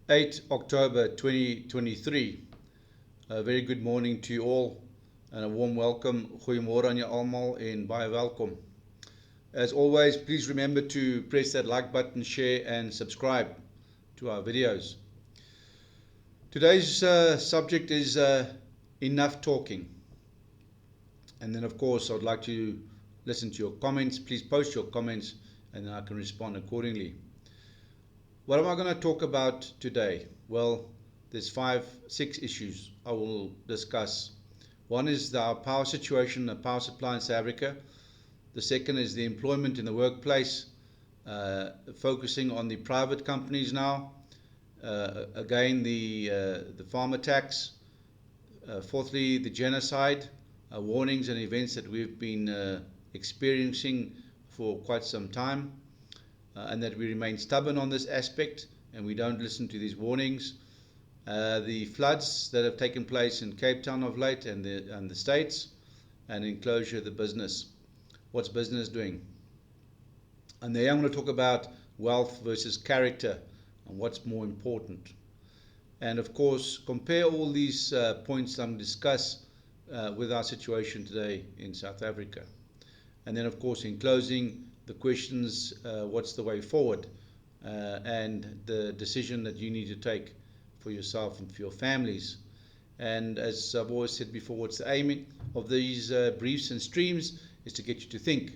8 October 2023. A very good morning to you all and a warm welcome. Goeiemôre aan julle almal en baie welkom. As always, please remember to press that like button, share and subscribe to our videos. Today's subject is enough talking. And then of course I would like to listen to your comments. Please post your comments and then I can respond accordingly. What am I going to talk about today? Well, there's 6 issues I will discuss. One is our power situation, the power supply in South Africa. The second is the employment in the workplace, focusing on the private companies now. Again, the farmer tax. Fourthly, the genocide, warnings and events that we've been experiencing for quite some time. And that we remain stubborn on this aspect and we don't listen to these warnings. The floods that have taken place in Cape Town of late and the States, and enclosure of the business. What's business doing? And there I'm going to talk about wealth versus character and what's more important. And of course, compare all these points I'm going to discuss with our situation today in South Africa. And then of course, in closing, the questions, what's the way forward, and the decision that you need to take for yourself and for your families. And as I've always said before, what's the aim of these briefs and streams is to get you to think,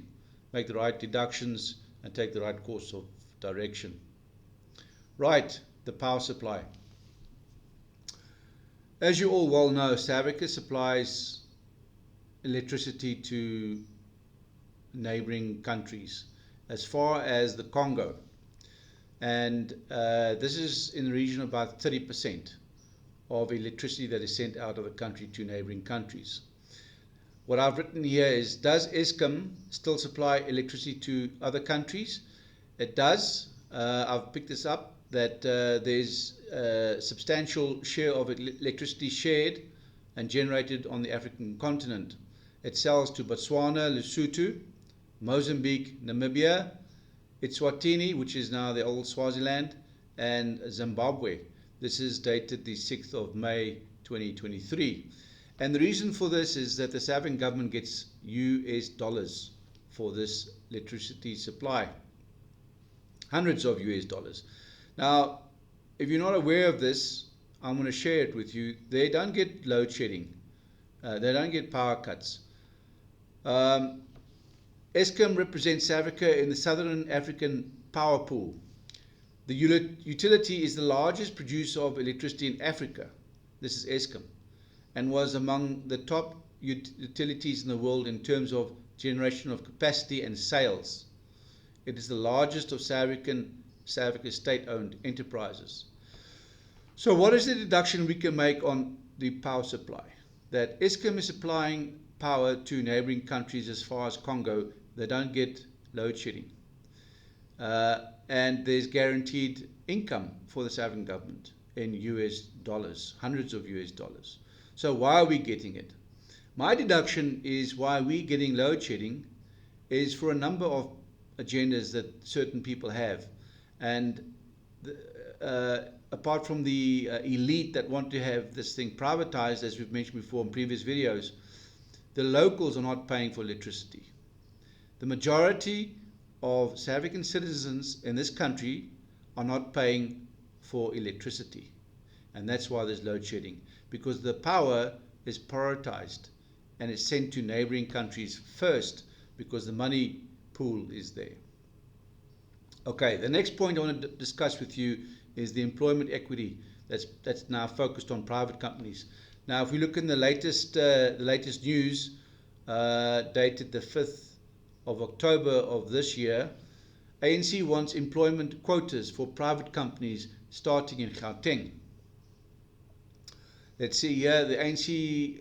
make the right deductions and take the right course of direction. Right, the power supply. As you all well know, South Africa supplies electricity to neighboring countries as far as the Congo, and this is in the region of about 30% of electricity that is sent out of the country to neighboring countries. What I've written here is, does Eskom still supply electricity to other countries? It does. I've picked this up that there's a substantial share of electricity shared and generated on the African continent. It sells to Botswana, Lesotho, Mozambique, Namibia, Eswatini, which is now the old Swaziland, and Zimbabwe. This is dated the 6th of May 2023. And the reason for this is that the South African government gets US dollars for this electricity supply. Hundreds of US dollars. Now, if you're not aware of this, I'm going to share it with you. They don't get load shedding. They don't get power cuts. Eskom represents South Africa in the Southern African power pool. The utility is the largest producer of electricity in Africa. This is Eskom, and was among the top utilities in the world in terms of generation of capacity and sales. It is the largest of South Africa state-owned enterprises. So what is the deduction we can make on the power supply? That Eskom is supplying power to neighboring countries as far as Congo. They don't get load shedding. And there's guaranteed income for the South African government in US dollars, hundreds of US dollars. So why are we getting it? My deduction is why we're getting load shedding is for a number of agendas that certain people have. And apart from the elite that want to have this thing privatized, as we've mentioned before in previous videos, the locals are not paying for electricity. The majority of South African citizens in this country are not paying for electricity. And that's why there's load shedding, because the power is prioritized and it's sent to neighboring countries first because the money pool is there. Okay, the next point I want to discuss with you is the employment equity that's now focused on private companies. Now, if we look in the latest news, dated the 5th of October of this year, ANC wants employment quotas for private companies starting in Gauteng. Let's see here, the ANC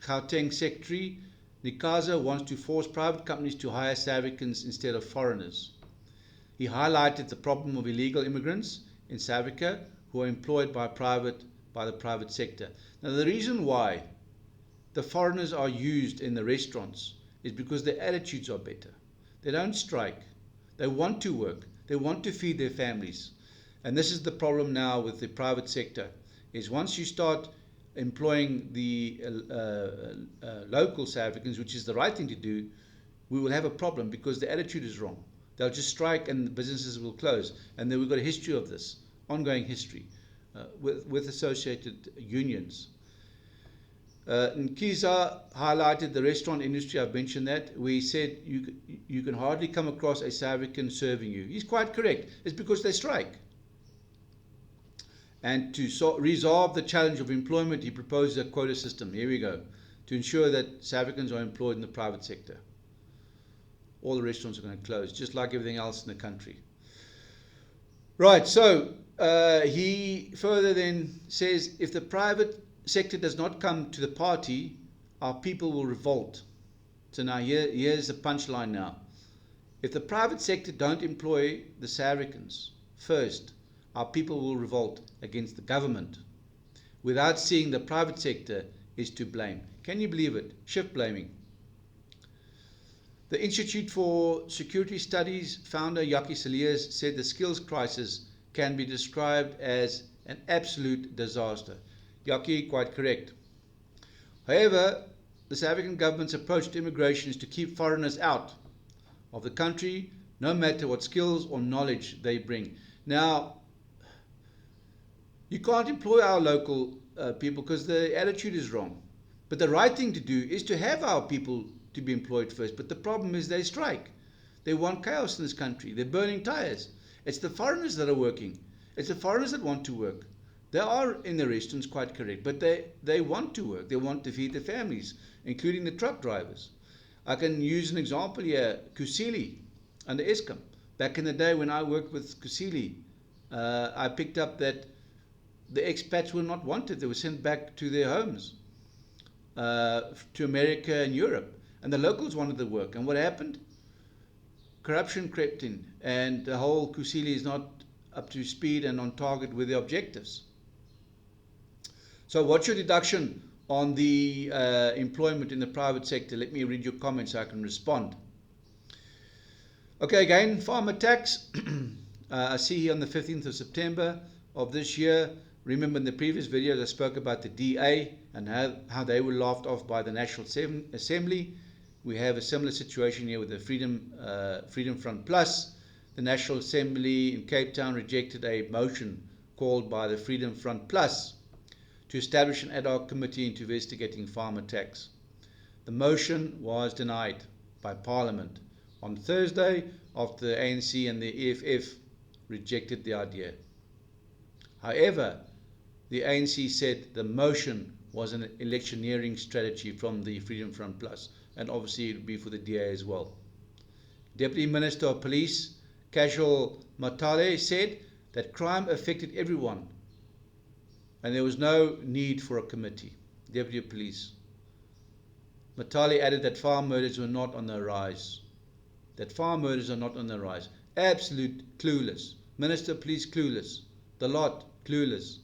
Gauteng Secretary Nikaza wants to force private companies to hire South Africans instead of foreigners. He highlighted the problem of illegal immigrants in South Africa who are employed by the private sector. Now, the reason why the foreigners are used in the restaurants is because their attitudes are better. They don't strike. They want to work. They want to feed their families. And this is the problem now with the private sector, is once you start employing the local South Africans, which is the right thing to do, we will have a problem because the attitude is wrong. They'll just strike and the businesses will close. And then we've got a history of this, ongoing history, with associated unions. Nkiza highlighted the restaurant industry. I've mentioned that. We said you can hardly come across a South African serving you. He's quite correct. It's because they strike. And to resolve the challenge of employment, he proposes a quota system. Here we go. To ensure that South Africans are employed in the private sector. All the restaurants are going to close, just like everything else in the country. Right, so he further then says, if the private sector does not come to the party, our people will revolt. So now here's the punchline now. If the private sector don't employ the South Africans first, our people will revolt against the government without seeing the private sector is to blame. Can you believe it? Shift blaming. The Institute for Security Studies founder Yaki Saliers said the skills crisis can be described as an absolute disaster. Yaki, quite correct. However, the South African government's approach to immigration is to keep foreigners out of the country, no matter what skills or knowledge they bring. Now, you can't employ our local people because the attitude is wrong. But the right thing to do is to have our people to be employed first. But the problem is they strike. They want chaos in this country. They're burning tires. It's the foreigners that are working. It's the foreigners that want to work. They are in the restaurants, quite correct, but they want to work. They want to feed their families, including the truck drivers. I can use an example here, Kusile under Eskom. Back in the day when I worked with Kusile, I picked up that the expats were not wanted. They were sent back to their homes, to America and Europe. And the locals wanted the work. And what happened? Corruption crept in. And the whole Kusile is not up to speed and on target with the objectives. So what's your deduction on the employment in the private sector? Let me read your comments so I can respond. Okay, again, farmer tax. I see here on the 15th of September of this year. Remember in the previous videos I spoke about the DA and how they were laughed off by the National Assembly. We have a similar situation here with the Freedom Front Plus. The National Assembly in Cape Town rejected a motion called by the Freedom Front Plus to establish an ad hoc committee into investigating farmer tax. The motion was denied by Parliament on Thursday after the ANC and the EFF rejected the idea. However, the ANC said the motion was an electioneering strategy from the Freedom Front Plus, and obviously it would be for the DA as well. Deputy Minister of Police, Casual Matale, said that crime affected everyone and there was no need for a committee. Deputy of Police. Matale added that farm murders were not on the rise. That farm murders are not on the rise. Absolute clueless. Minister of Police clueless. The lot clueless.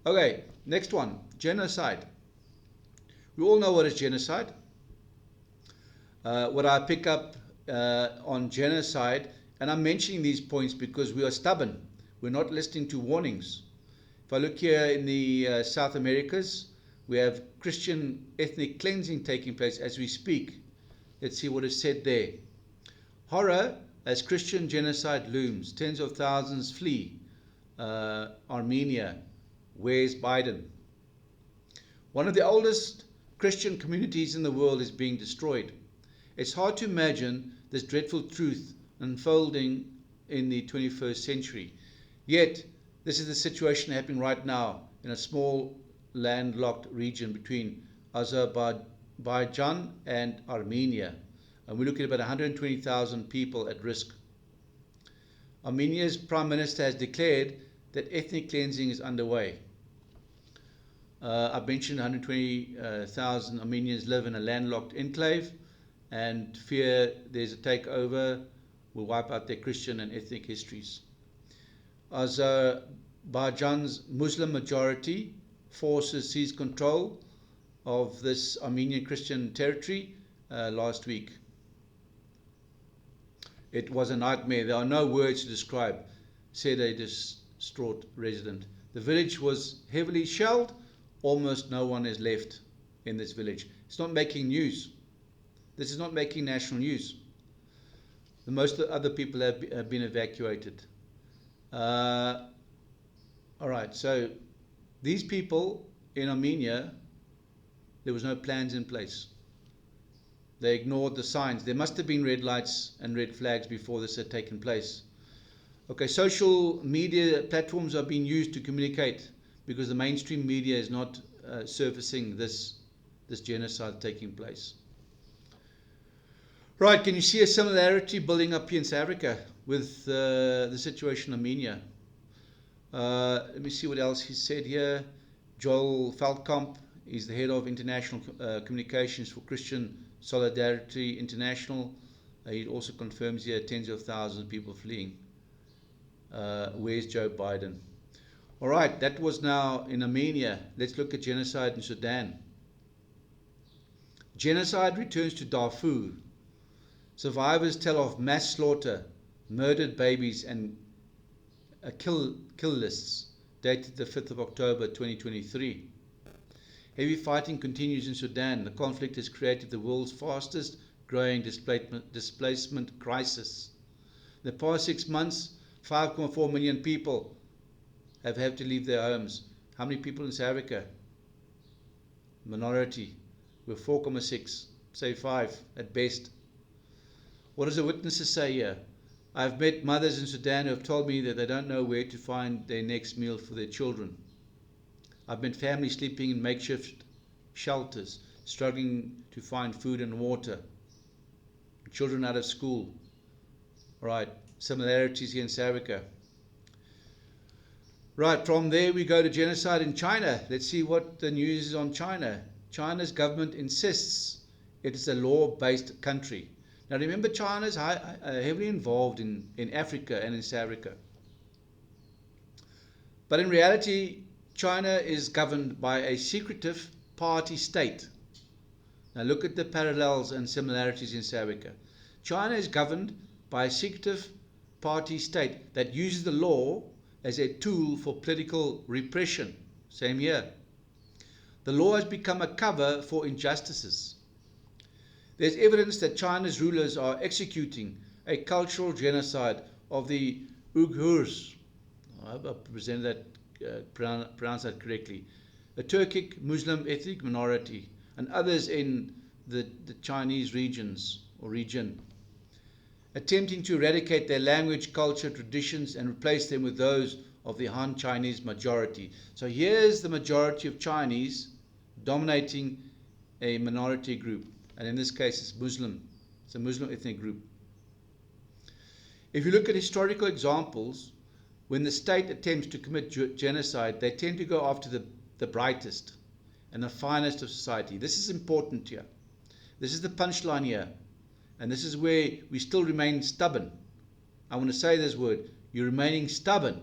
Okay, next one. Genocide. We all know what is genocide. What I pick up on genocide, and I'm mentioning these points because we are stubborn. We're not listening to warnings. If I look here in the South Americas, we have Christian ethnic cleansing taking place as we speak. Let's see what is said there. Horror as Christian genocide looms. Tens of thousands flee. Armenia. Where's Biden? One of the oldest Christian communities in the world is being destroyed. It's hard to imagine this dreadful truth unfolding in the 21st century. Yet, this is the situation happening right now in a small landlocked region between Azerbaijan and Armenia. And we're looking at about 120,000 people at risk. Armenia's Prime Minister has declared that ethnic cleansing is underway. I've mentioned 120,000 Armenians live in a landlocked enclave, and fear there's a takeover will wipe out their Christian and ethnic histories. Azerbaijan's Muslim majority forces seized control of this Armenian Christian territory last week. It was a nightmare. There are no words to describe. said a distraught resident. The village was heavily shelled. Almost no one is left in this village. It's not making news. This is not making national news. Most of the other people have been evacuated. All right, so these people in Armenia, there was no plans in place. They ignored the signs. There must have been red lights and red flags before this had taken place. Okay, social media platforms are being used to communicate because the mainstream media is not surfacing this genocide taking place. Right, can you see a similarity building up here in South Africa with the situation in Armenia? Let me see what else he said here. Joel Veldkamp is the head of international communications for Christian Solidarity International. He also confirms here tens of thousands of people fleeing. Where's Joe Biden? All right, that was now in Armenia. Let's look at genocide in Sudan. Genocide returns to Darfur. Survivors tell of mass slaughter, murdered babies, and kill lists dated the 5th of October 2023. Heavy fighting continues in Sudan. The conflict has created the world's fastest growing displacement crisis. In the past 6 months, 5.4 million people have had to leave their homes. How many people in South Africa? Minority. We're 4.6, say 5 at best. What does the witnesses say here? I've met mothers in Sudan who have told me that they don't know where to find their next meal for their children. I've met families sleeping in makeshift shelters, struggling to find food and water. Children out of school. All right, similarities here in South Africa. Right, from there we go to genocide in China. Let's see what the news is on China. China's government insists it is a law-based country. Now remember, China is heavily involved in Africa and in South Africa. But in reality, China is governed by a secretive party state. Now look at the parallels and similarities in South Africa. China is governed by a secretive party state that uses the law as a tool for political repression. Same here. The law has become a cover for injustices. There's evidence that China's rulers are executing a cultural genocide of the Uyghurs. I hope I presented that, pronounced that correctly. A Turkic Muslim ethnic minority and others in the Chinese regions or region, attempting to eradicate their language, culture, traditions and replace them with those of the Han Chinese majority. So here's the majority of Chinese dominating a minority group. And in this case, it's Muslim. It's a Muslim ethnic group. If you look at historical examples, when the state attempts to commit genocide, they tend to go after the brightest and the finest of society. This is important here. This is the punchline here. And this is where we still remain stubborn. I want to say this word. You're remaining stubborn,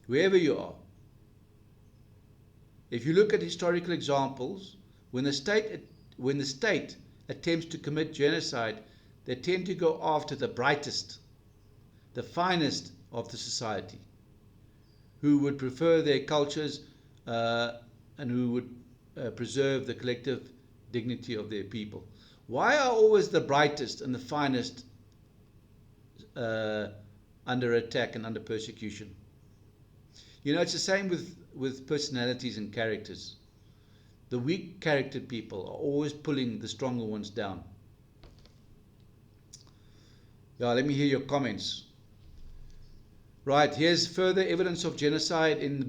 wherever you are. If you look at historical examples, when the state attempts to commit genocide, they tend to go after the brightest, the finest of the society, who would prefer their cultures and who would preserve the collective dignity of their people. Why are always the brightest and the finest under attack and under persecution? You know, it's the same with personalities and characters. The weak charactered people are always pulling the stronger ones down. Yeah, let me hear your comments. Right, here's further evidence of genocide in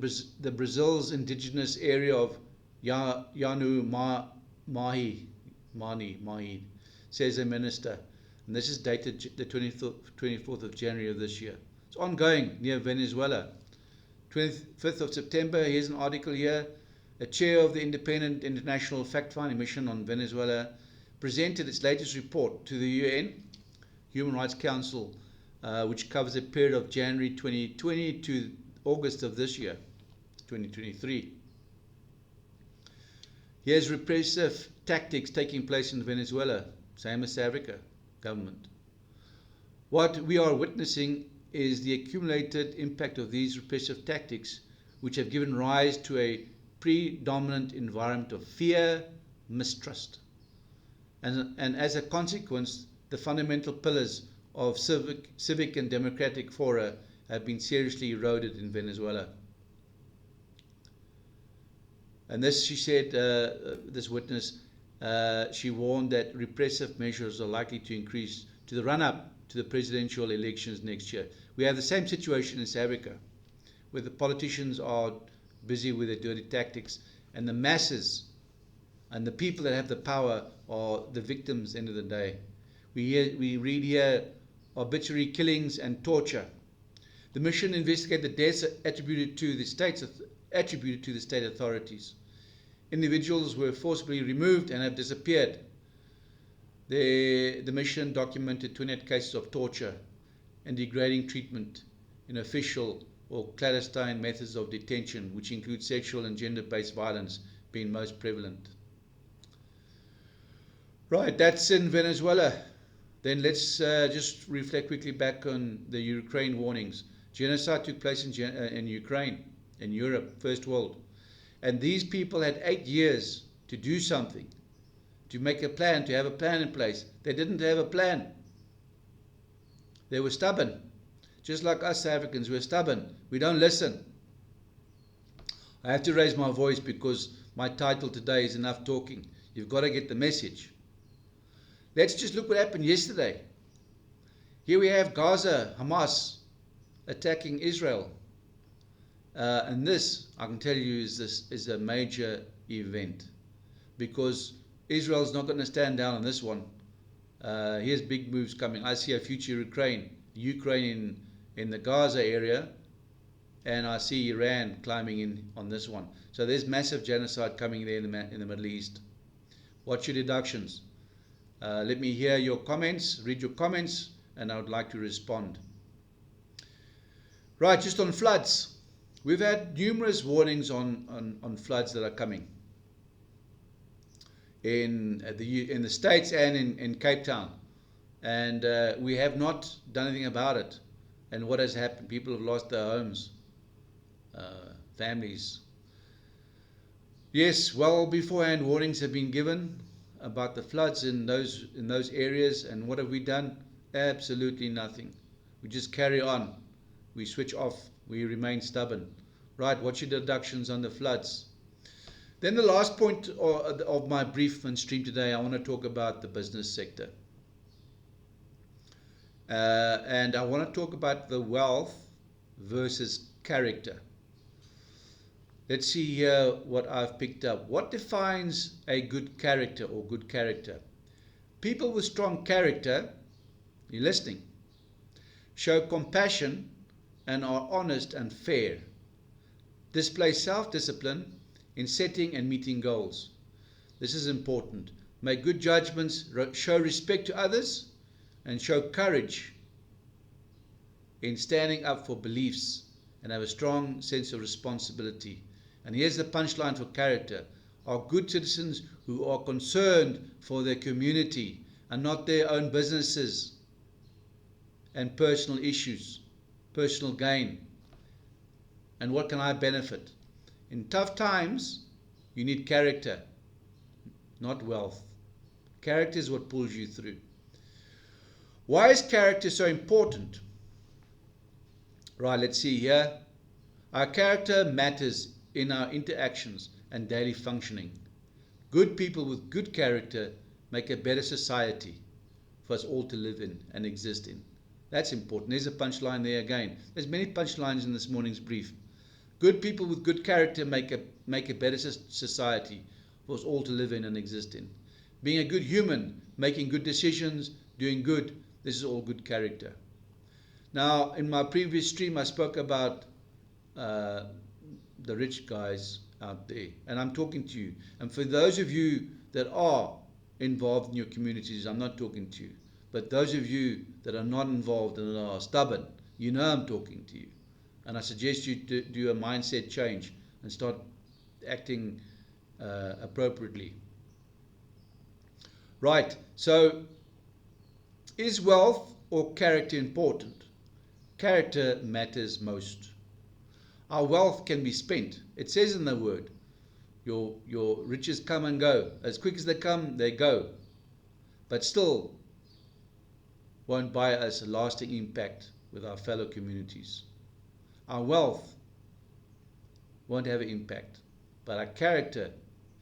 the Brazil's indigenous area of Yanu Mahi, says a minister. And this is dated the 24th of January of this year. It's ongoing near Venezuela. 25th of September, here's an article here. A chair of the Independent International Fact-Finding Mission on Venezuela presented its latest report to the UN Human Rights Council, which covers a period of January 2020 to August of this year, 2023. Here's repressive tactics taking place in Venezuela, same as South Africa government. What we are witnessing is the accumulated impact of these repressive tactics, which have given rise to a predominant environment of fear, mistrust. And as a consequence, the fundamental pillars of civic and democratic fora have been seriously eroded in Venezuela. And this, she said, this witness, she warned that repressive measures are likely to increase to the run-up to the presidential elections next year. We have the same situation in South Africa, where the politicians are busy with their dirty tactics, and the masses and the people that have the power are the victims at the end of the day. We read here arbitrary killings and torture. The mission investigated the deaths attributed to the state authorities. Individuals were forcibly removed and have disappeared. The mission documented 28 cases of torture and degrading treatment in official or clandestine methods of detention, which include sexual and gender-based violence being most prevalent. Right, that's in Venezuela. Then let's just reflect quickly back on the Ukraine warnings. Genocide took place in Ukraine, in Europe, First World. And these people had 8 years to do something, to make a plan, to have a plan in place. They didn't have a plan. They were stubborn. Just like us South Africans, we're stubborn. We don't listen. I have to raise my voice because my title today is Enough Talking. You've got to get the message. Let's just look what happened yesterday. Here we have Gaza, Hamas, attacking Israel. And this, I can tell you, is a major event, because Israel's not going to stand down on this one. Here's big moves coming. I see a future Ukraine in the Gaza area, and I see Iran climbing in on this one. So there's massive genocide coming there in the Middle East. What's your deductions? Let me hear your comments, read your comments, and I would like to respond. Right, just on floods. We've had numerous warnings on floods that are coming in the States and in Cape Town, and we have not done anything about it. And what has happened? People have lost their homes, families. Yes, well beforehand warnings have been given about the floods in those areas, and what have we done? Absolutely nothing. We just carry on. We switch off. We remain stubborn. Right, what's your deductions on the floods? Then the last point of my brief and stream today, I want to talk about the business sector. And I want to talk about the wealth versus character. Let's see here what I've picked up. What defines a good character or good character? People with strong character, you're listening, show compassion and are honest and fair. Display self-discipline in setting and meeting goals. This is important. Make good judgments, show respect to others, and show courage in standing up for beliefs, and have a strong sense of responsibility. And here's the punchline for character. Are good citizens who are concerned for their community and not their own businesses and personal issues, personal gain. And what can I benefit? In tough times, you need character, not wealth. Character is what pulls you through. Why is character so important? Right, let's see here. Our character matters in our interactions and daily functioning. Good people with good character make a better society for us all to live in and exist in. That's important. There's a punchline there again. There's many punchlines in this morning's brief. Good people with good character make a better society for us all to live in and exist in. Being a good human, making good decisions, doing good, this is all good character. Now, in my previous stream, I spoke about the rich guys out there, and I'm talking to you. And for those of you that are involved in your communities, I'm not talking to you. But those of you that are not involved and are stubborn, you know I'm talking to you. And I suggest you to do a mindset change and start acting appropriately. Right, so is wealth or character important? character matters most. Our wealth can be spent. It says in the word, your riches come and go. As quick as they come, they go. But still won't buy us a lasting impact with our fellow communities. Our wealth won't have an impact, but our character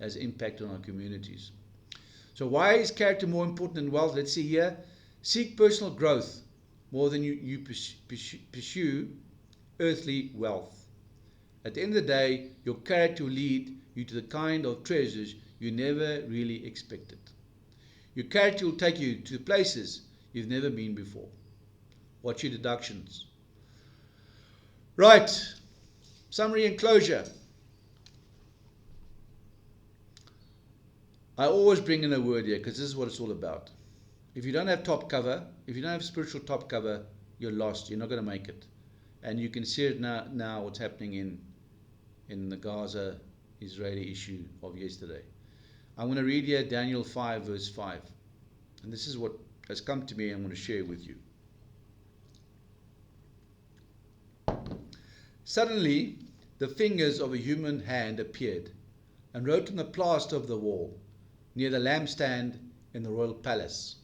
has impact on our communities. So why is character more important than wealth? Let's see here. Seek personal growth more than you pursue earthly wealth. At the end of the day, your character will lead you to the kind of treasures you never really expected. Your character will take you to places you've never been before. What's your deductions? Right, summary and closure. I always bring in a word here because this is what it's all about. If you don't have top cover, if you don't have spiritual top cover, you're lost. You're not going to make it. And you can see it now what's happening in the Gaza-Israeli issue of yesterday. I'm going to read here Daniel 5 verse 5. And this is what has come to me and I'm going to share with you. Suddenly, the fingers of a human hand appeared and wrote on the plaster of the wall near the lampstand in the royal palace.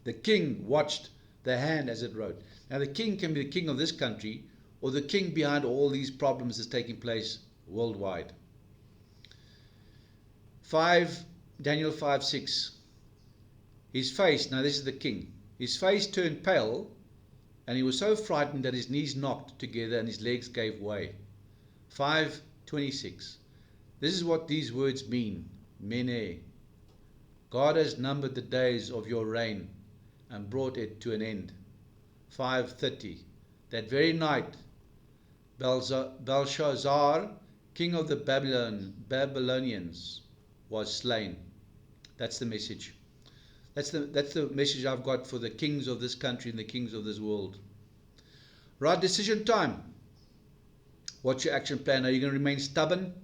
The king watched the hand as it wrote. Now the king can be the king of this country or the king behind all these problems that's taking place worldwide. Daniel 5:6. His face, now this is the king, his face turned pale and he was so frightened that his knees knocked together and his legs gave way. 5:26. This is what these words mean. Mene. God has numbered the days of your reign and brought it to an end. 5:30. That very night, Belshazzar, king of the Babylonians, was slain. That's the message. That's the message I've got for the kings of this country and the kings of this world. Right, decision time. What's your action plan? Are you going to remain stubborn?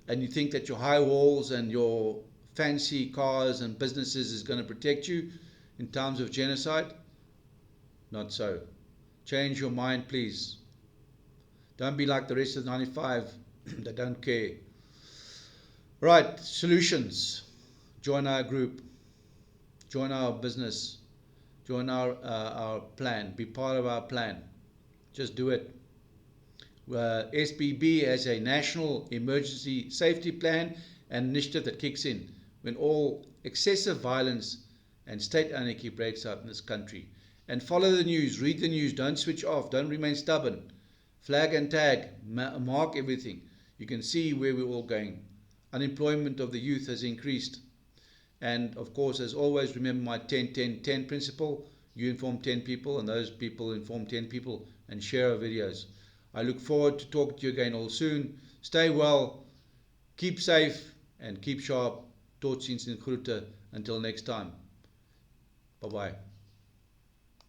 And you think that your high walls and your fancy cars and businesses is going to protect you in times of genocide? Not so. Change your mind, please. Don't be like the rest of the 95 that don't care. Right, solutions. Join our group. Join our business. Join our plan. Be part of our plan. Just do it. SBB has a national emergency safety plan and initiative that kicks in when all excessive violence and state anarchy breaks out in this country. And follow the news, read the news, don't switch off, don't remain stubborn. Flag and tag, mark everything. You can see where we're all going. Unemployment of the youth has increased. And of course, as always, remember my 10-10-10 principle. You inform 10 people and those people inform 10 people and share our videos. I look forward to talking to you again all soon. Stay well, keep safe and keep sharp. Tot ziens en groete. Until next time. Bye-bye.